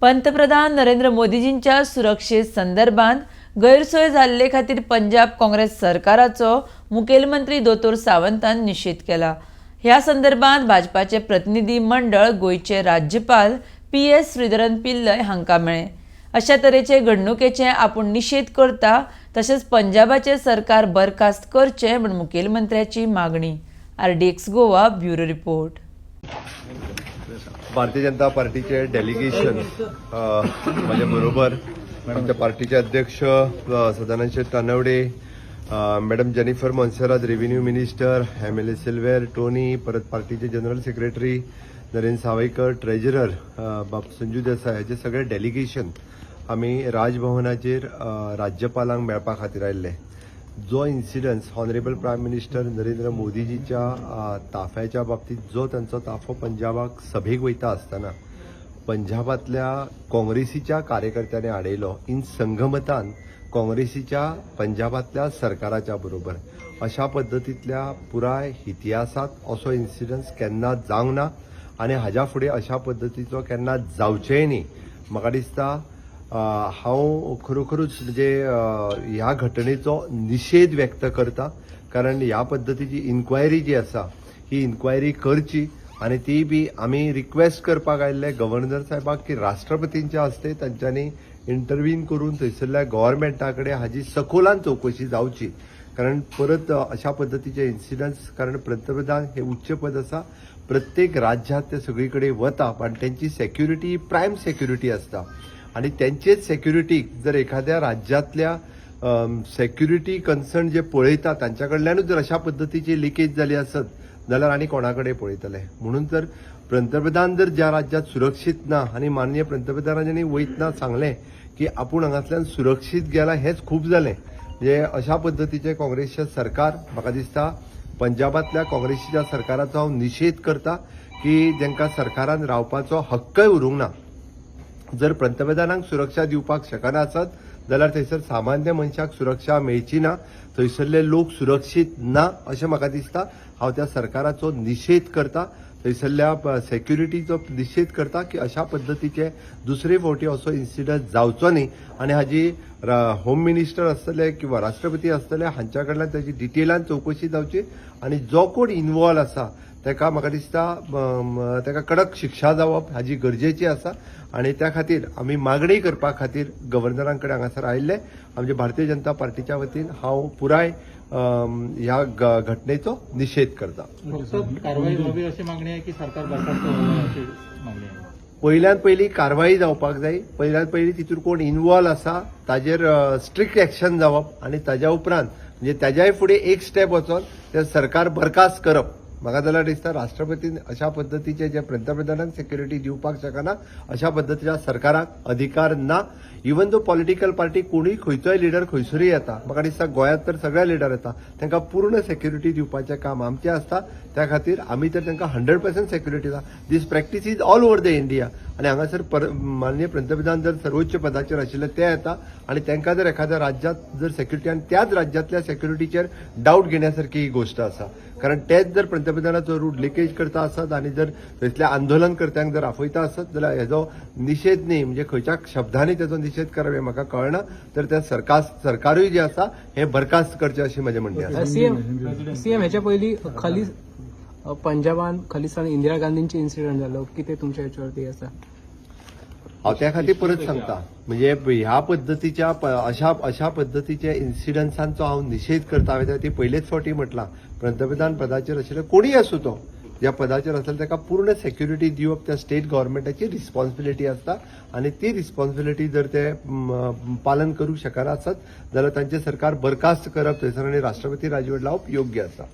पंतप्रधान नरेंद्र मोदीजींच्या सुरक्षे संदर्भात गैरसोय जाल्ले खातीर पंजाब काँग्रेस सरकाराचो मुखेलमंत्री दोतोर सावंतान निषेध केला। ह्या संदर्भात भाजपाचे प्रतिनिधी मंडळ गोयचे राज्यपाल PS श्रीधरन पिल्लय हांकां मेळ्ळे। अशा तरेचे घडणुकेचे आपूण निषेध करता, तशेंच पंजाबाचे सरकार बरखास्त करचे म्हण मुखेलमंत्र्याची मागणी। RDX Goa bureau report. Bharatiya Janata पार्टीचे डेलिगेशन माझ्या बरोबर आमच्या पार्टीचे अध्यक्ष Sadanand Tanavade, madam Jennifer Monserrate revenue minister, MLA Silveira Tony, परत पार्टीचे general secretary Narendra Sawaikar, treasurer Sanju Desai, हे सगळे डेलिगेशन आम्ही राजभवनाचेर राज्यपालांक मेळपा खातीर आयिल्ले। जो incidence honourable prime minister Narendra मोदीजीच्या ताफ्याच्या बाबतीत जो त्यांचा ताफो पंजाबाक सभेक वयता आसतना पंजाबातल्या काँग्रेसीच्या कार्यकर्त्यांनी आडयलो इन संगमतान काँग्रेसीच्या पंजाबातल्या सरकाराच्या बरोबर। अशा पद्दतीतल्या पुराय इतिहासात असो इन्सिडन्स केन्ना जावंक ना आनी हाज्या फुडें अशा पद्दतीचो केन्ना जावचेय न्ही। म्हाका दिसता हांव खरोखरूच म्हणजे ह्या घटनेचो निषेध व्यक्त करता, कारण ह्या पद्दतीची इन्क्वायरी जी आसा ही इन्क्वायरी करची आणि ती बी आम्ही रिक्वेस्ट करपाक आयिल्ले गव्हर्नर साहेबाक की राष्ट्रपतींच्या हस्ते तांच्यांनी इंटरव्हीन करून थंयसरल्या गव्हर्नमेंटा कडेन हाजी सखोलान चौकशी जावची, कारण परत अशा पद्दतीचे इन्सिडन्स, कारण पंतप्रधान हे उच्च पद आसा, प्रत्येक राज्यात ते सगळीकडे वता आणि त्यांची सेक्युरिटी प्रायम सेक्युरिटी असता आणि त्यांचेच सेक्युरिटीक जर एखाद्या राज्यातल्या सेक्युरिटी कन्सर्न जे पळयता तांच्या कडल्यानूच जर अशा पद्दतीची लिकेज जाली आसत जाल्यार आनी कोणाकडे पळयतले। म्हणून तर पंतप्रधान जर ज्या राज्यात सुरक्षीत ना आणि माननीय पंतप्रधानांनी वयतना सांगले की आपूण हांगासल्यान सुरक्षीत गेला हेच खूप जालें। म्हणजे अशा पद्दतीचे काँग्रेसचे सरकार, म्हाका दिसता पंजाबातल्या काँग्रेसीच्या सरकाराचो हांव निषेध करता की जांकां सरकारान रावपाचो हक्कय उरूंक ना। जर पंतप्रधानांक सुरक्षा दिवपाक शकना आसत जाल्यार थंयसर सामान्य मनशाक सुरक्षा मेळची ना, थंयसरले लोक सुरक्षीत ना अशें म्हाका दिसता। हांव त्या सरकाराचो निषेध करता, थंयसरल्या सेक्युरिटीचो निषेध करता की अशा पद्दतीचे दुसरे फावटी असो इन्सिडंट जावचो न्ही आनी हाजी होम मिनिस्टर आसतले किंवा राष्ट्रपती आसतले हांच्या कडल्यान ताची डिटेलान चौकशी जावची आणि जो कोण इन्वॉल्व आसा ताका म्हाका दिसता ताका कडक शिक्षा जावप हाजी गरजेची आसा आणि त्या खातीर आमी मागणी करपा खातीर गव्हर्नरांकडे हांगासर आयिल्ले। आमचे भारतीय जनता पार्टीच्या वतीन हांव पुराय ह्या घटनेचो निषेध करता। कारवाई व्हावी अशी मागणी आहे की सरकार बरखास्त व्हावं अशी मागणी आहे? पहिल्यान पहिली कारवाई जावपाक जाय, पहिल्यान पहिली तितून कोण इन्वॉल्व आसा ताजेर स्ट्रिक्ट एक्शन जावप आणि ताज्या उपरांत म्हणजे ताज्याय फुडें एक स्टेप वचोन ते सरकार बरखास्त करप। म्हाका जाल्यार दिसता राष्ट्रपतीन अशा पद्दतीचे जे पंतप्रधानांक सेक्युरिटी दिवपाक शकना अशा पद्दतीच्या सरकाराक अधिकार ना। इवन दो पॉलिटिकल पार्टी कोणूय खंयचोय लिडर खंयसरूय येता, म्हाका दिसता गोंयांत तर सगळे लिडर येता, तांकां पूर्ण सेक्युरिटी दिवपाचें काम आमचें आसता। त्या खातीर आमी तर तांकां 100% सेक्युरिटी दिता। This practice is all over the India आणि हांगासर माननीय पंतप्रधान जर सर्वोच्च पदाचेर आशिल्ले ते येता आणि तांकां जर एखाद्या राज्यात जर सेक्युरिटी आणि त्याच राज्यातल्या सेक्युरिटीचेर डाऊट घेण्यासारखी ही गोष्ट आसा, कारण तेच जर पंतप्रधानाचो रूट लिकेज करता आसत आणि जर थंयसल्या आंदोलनकर्त्यांक जर आफयता आसत जाल्यार हेजो निषेध न्ही म्हणजे खंयच्या शब्दांनी तेजो निषेध करप हें म्हाका कळना, तर त्या सरकारूय जे आसा हें बरखास्त करचें अशी म्हजें म्हणणें आसा। सीएम ह्याच्या पयलीं पंजाबान खलिस्तान इंदिरा गांधींची इन्सिडंट जालो, कितें तुमच्या हेच्यावरती आसा? हांव त्या खातीर परत सांगता, म्हणजे ह्या पद्दतीच्या अशा पद्दतीच्या इन्सिडन्सांचो हांव निषेध करता। हांवें ती पयलेच फावटी म्हटलां, पंतप्रधान पदाचेर आशिल्ले कोणीय आसूं तो, ज्या पदाचेर आसले ताका पूर्ण सेक्युरिटी दिवप त्या स्टेट गव्हर्नमेंटाची रिस्पॉन्सिबिलिटी आसता आणि ती रिस्पॉन्सिबिलिटी जर ते पालन करूंक शकना आसत जाल्यार तांचे सरकार बरखास्त करप थंयसर आनी राष्ट्रपती राजवट लावप योग्य आसा।